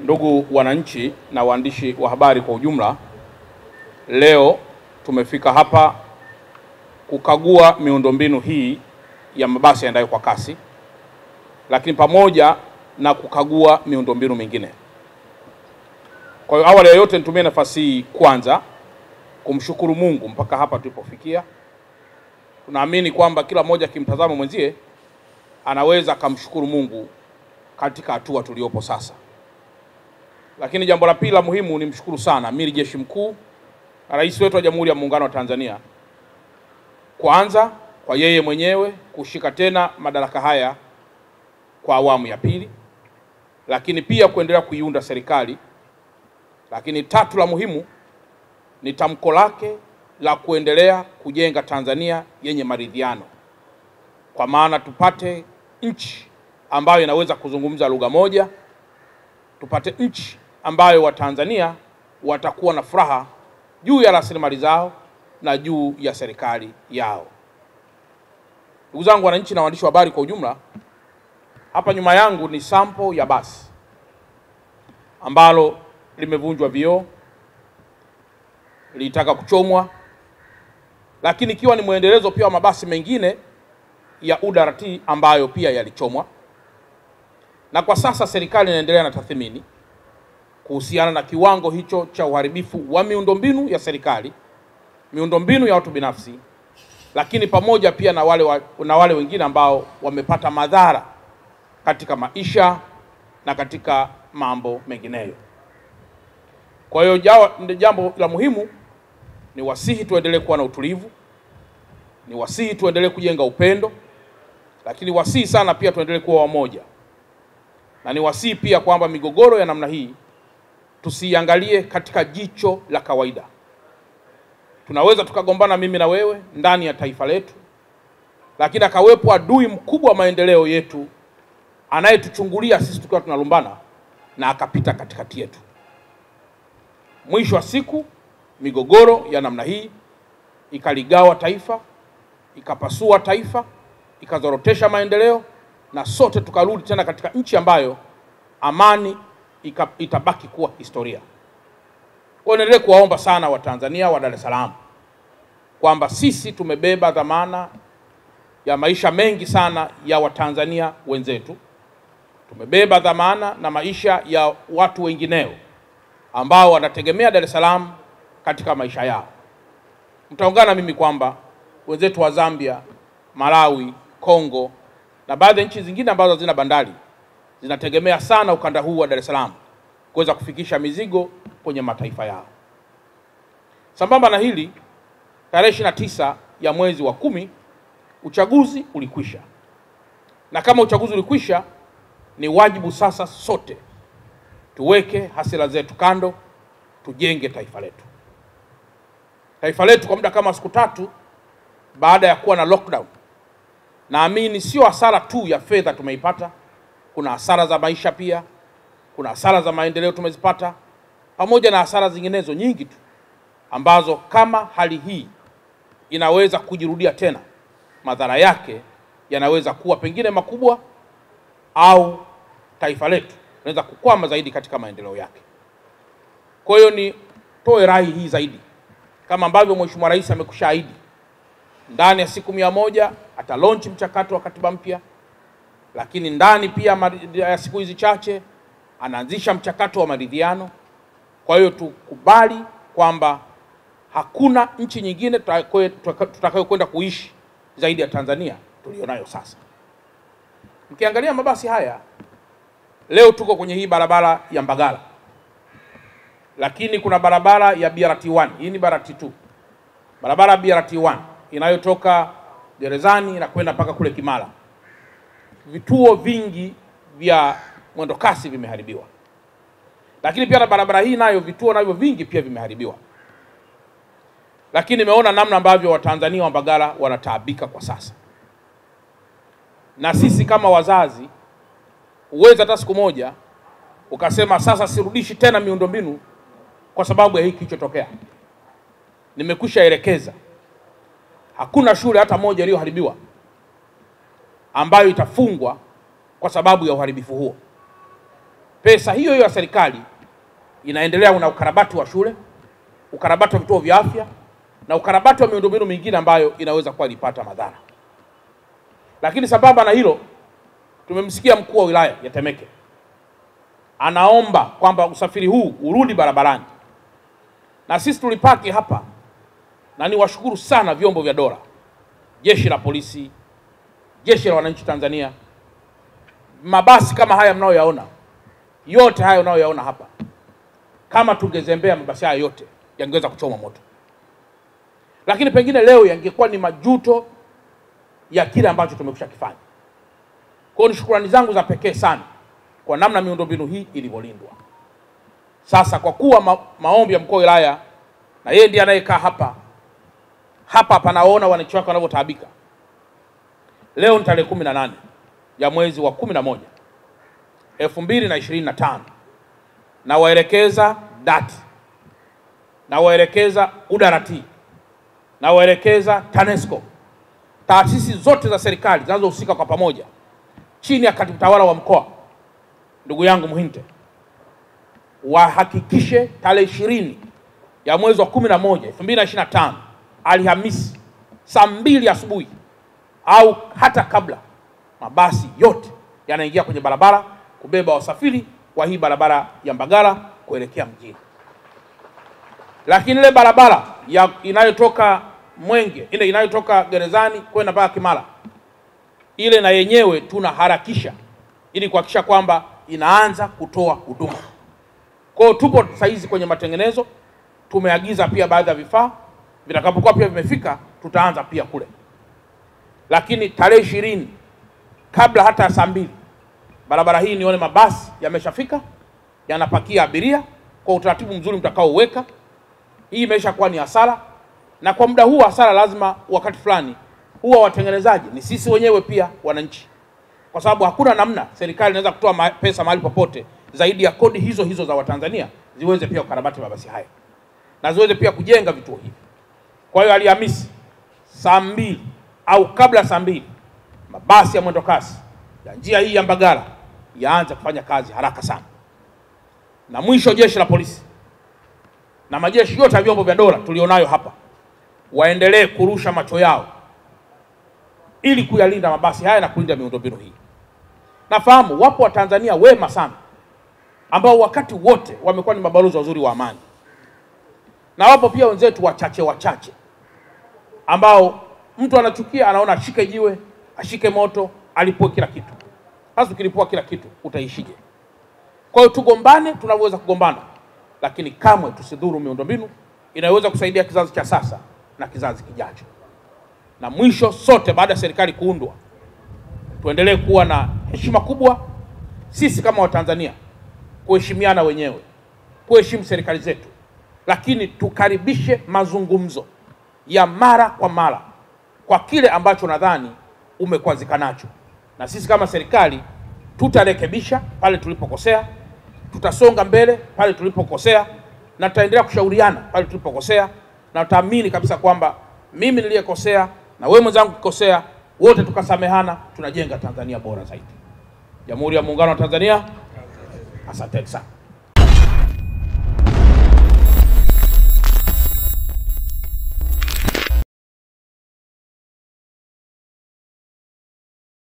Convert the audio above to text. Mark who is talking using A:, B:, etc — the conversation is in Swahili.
A: Ndugu wananchi na waandishi wa habari kwa ujumla, leo tumefika hapa kukagua miundombinu hii ya mabasi yaendayo kwa kasi, lakini pamoja na kukagua miundombinu mingine. Kwa hiyo awali ya yote nitumie nafasi hii kwanza kumshukuru Mungu mpaka hapa tulipofikia. Tunaamini kwamba kila mmoja kimtazama mwenzie anaweza kumshukuru Mungu katika hatua tuliopo sasa. Lakini jambo la pili la muhimu ni mshukuru sana Amiri Jeshi Mkuu na Rais wetu wa Jamhuri ya Muungano wa Tanzania, kwanza kwa yeye mwenyewe kushika tena madaraka haya kwa awamu ya pili, lakini pia kuendelea kuiunda serikali. Lakini tatu la muhimu ni tamko lake la kuendelea kujenga Tanzania yenye maridhiano, kwa maana tupate nchi ambayo inaweza kuzungumza lugha moja, tupate nchi ambayo Watanzania watakuwa na furaha juu ya rasilimali zao na juu ya serikali yao. Ndugu zangu wananchi na waandishi wa habari kwa ujumla, hapa nyuma yangu ni sample ya basi ambalo limevunjwa vioo, lilitaka kuchomwa, lakini ikiwa ni muendelezo pia wa mabasi mengine ya UDART ambayo pia yalichomwa. Na kwa sasa serikali inaendelea na tathmini kuhusiana na kiwango hicho cha uharibifu wa miundombinu ya serikali, miundombinu ya watu binafsi, lakini pamoja pia na wale wengine ambao wamepata madhara katika maisha na katika mambo mengineyo. Kwa hiyo jambo la muhimu ni wasihi tuendelee kuwa na utulivu, ni wasihi tuendelee kujenga upendo, lakini wasihi sana pia tuendelee kuwa wamoja. Na ni wasihi pia kwamba migogoro ya namna hii tusiangalie katika jicho la kawaida. Tunaweza tukagombana mimi na wewe ndani ya taifa letu, lakini akawepo adui mkubwa wa maendeleo yetu anayetuchungulia sisi tukiwa tunalumbana na akapita katikati yetu. Mwisho wa siku migogoro ya namna hii ikaligawa taifa, ikapasua taifa, ikazorotesha maendeleo, na sote tukarudi tena katika nchi ambayo amani itabaki kuwa historia. Kwa hiyo niendelee kuwaomba sana Watanzania wa Dar es Salaam kwamba sisi tumebeba dhamana ya maisha mengi sana ya Watanzania wenzetu. Tumebeba dhamana na maisha ya watu wengineo ambao wanategemea Dar es Salaam katika maisha yao. Mtaungana mimi kwamba wenzetu wa Zambia, Malawi, Kongo na baadhi ya nchi zingine ambazo zina bandari zinategemea sana ukanda huu wa Dar es Salaam kuweza kufikisha mizigo kwenye mataifa yao. Sambamba na hili, tarehe 29 ya mwezi wa 10 uchaguzi ulikwisha. Na kama uchaguzi ulikwisha, ni wajibu sasa sote tuweke hasira zetu kando, tujenge taifa letu. Taifa letu kwa muda kama siku 3 baada ya kuwa na lockdown, naamini sio hasara tu ya fedha tumeipata, kuna hasara za maisha pia, kuna hasara za maendeleo tumezipata, pamoja na hasara zinginezo nyingi tu ambazo kama hali hii inaweza kujirudia tena, madhara yake yanaweza kuwa pengine makubwa, au taifa letu linaweza kukwama zaidi katika maendeleo yake. Kwa hiyo ni toe rai hii zaidi, kama ambavyo Mheshimiwa Rais amekushaahidi ndani ya siku 100 ata launch mchakato wa katiba mpya, lakini ndani pia ya siku hizi chache anaanzisha mchakato wa maridhiano. Kwa hiyo tukubali kwamba hakuna nchi nyingine tutakayokwenda kuishi zaidi ya Tanzania tulionayo sasa. Mkiangalia mabasi haya leo tuko kwenye hii barabara ya Mbagala, lakini kuna barabara ya BRT1, hii ni BRT2. Barabara ya BRT1 inayotoka Gerezani na kwenda mpaka kule Kimara. Vituo vingi vya mwendo kasi vimeharibiwa. Lakini pia na barabara hii nayo vituo navyo vingi pia vimeharibiwa. Lakini nimeona namna ambavyo Watanzania wa Mbagala wanataabika kwa sasa. Na sisi kama wazazi, uweza hata siku moja ukasema sasa sirudishi tena miundombinu kwa sababu ya hiki kilichotokea. Nimekwisha elekeza hakuna shule hata moja iliyoharibiwa ambayo itafungwa kwa sababu ya uharibifu huo. Pesa hiyo hiyo ya serikali inaendelea na ukarabati wa shule, ukarabati wa vituo vya afya na ukarabati wa miundombinu mingine ambayo inaweza kuwa ilipata madhara. Lakini sambamba na hilo, tumemsikia mkuu wa wilaya ya Temeke anaomba kwamba usafiri huu urudi barabarani, na sisi tulipaki hapa, na niwashukuru sana vyombo vya dola, jeshi la polisi, jeshi la wananchi Tanzania. Mabasi kama haya mnayoyaona, yote haya unayoyaona hapa, kama tungezembea mabasi haya yote yangeweza kuchoma moto. Lakini pengine leo yangekuwa ni majuto ya kile ambacho tumekwisha kifanya. Kwa hiyo shukrani zangu za pekee sana kwa namna miundombinu hii ilivyolindwa. Sasa kwa kuwa maombi ya mkuu wa wilaya, na yeye ndiye anayekaa hapa panaona wananchi wake wanavyotaabika. Leo ni tarehe 18 ya mwezi wa 11 2025, na waelekeza DART, na waelekeza UDART, na waelekeza TANESCO, taasisi zote za serikali zinazohusika kwa pamoja chini ya katibu tawala wa mkoa ndugu yangu Muhinte, wahakikishe tarehe 20 ya mwezi wa 11 2025 Alhamisi saa 2 asubuhi au hata kabla, mabasi yote yanaingia kwenye barabara kubeba wasafiri kwa hii barabara ya Mbagala kuelekea mjini. Lakini ile barabara inayotoka Mwenge, ile inayotoka gerezani kwenda mpaka Kimara, ile na yenyewe tunaharakisha ili kuhakikisha kwamba inaanza kutoa huduma. Kwa hiyo tupo saizi kwenye matengenezo, tumeagiza pia baadhi ya vifaa, vitakapokuwa pia vimefika tutaanza pia kule. Lakini tarehe 20 kabla hata ya saa 2 barabara hii nione mabasi yameshafika, yanapakia abiria kwa utaratibu mzuri mtakaouweka. Hii imeshakuwa ni hasara, na kwa muda huu hasara lazima wakati fulani huwa watengenezaji ni sisi wenyewe pia wananchi, kwa sababu hakuna namna serikali inaweza kutoa pesa mahali popote zaidi ya kodi hizo hizo za Watanzania ziweze pia kukarabati mabasi haya na ziweze pia kujenga vituo hivi. Kwa hiyo Alhamisi saa 2 au kabla saa 2 mabasi ya mwendo kasi ya njia hii ya Mbagala yaanze kufanya kazi haraka sana. Na mwisho, jeshi la polisi na majeshi yote ya vyombo vya dola tulionayo hapa waendelee kurusha macho yao ili kuyalinda mabasi haya na kulinda miundombinu hii. Nafahamu wapo Watanzania wema sana ambao wakati wote wamekuwa ni mabalozi wazuri wa amani, na wapo pia wenzetu wachache ambao mtu anachukia, anaona ashike jiwe, ashike moto, alipue kila kitu. Sasa ukilipua kila kitu utaishije? Kwa hiyo tugombane tunavyoweza kugombana, lakini kamwe tusidhuru miundombinu inayoweza kusaidia kizazi cha sasa na kizazi kijacho. Na mwisho, sote baada ya serikali kuundwa tuendelee kuwa na heshima kubwa sisi kama Watanzania, kuheshimiana wenyewe, kuheshimu serikali zetu, lakini tukaribishe mazungumzo ya mara kwa mara kwa kile ambacho nadhani umekwazika nacho, na sisi kama serikali tutarekebisha pale tulipokosea, tutasonga mbele pale tulipokosea, na tutaendelea kushauriana pale tulipokosea, na tutaamini kabisa kwamba mimi niliyekosea na wewe mwenzangu kukosea, wote tukasamehana, tunajenga Tanzania bora zaidi. Jamhuri ya Muungano wa Tanzania. Asante sana.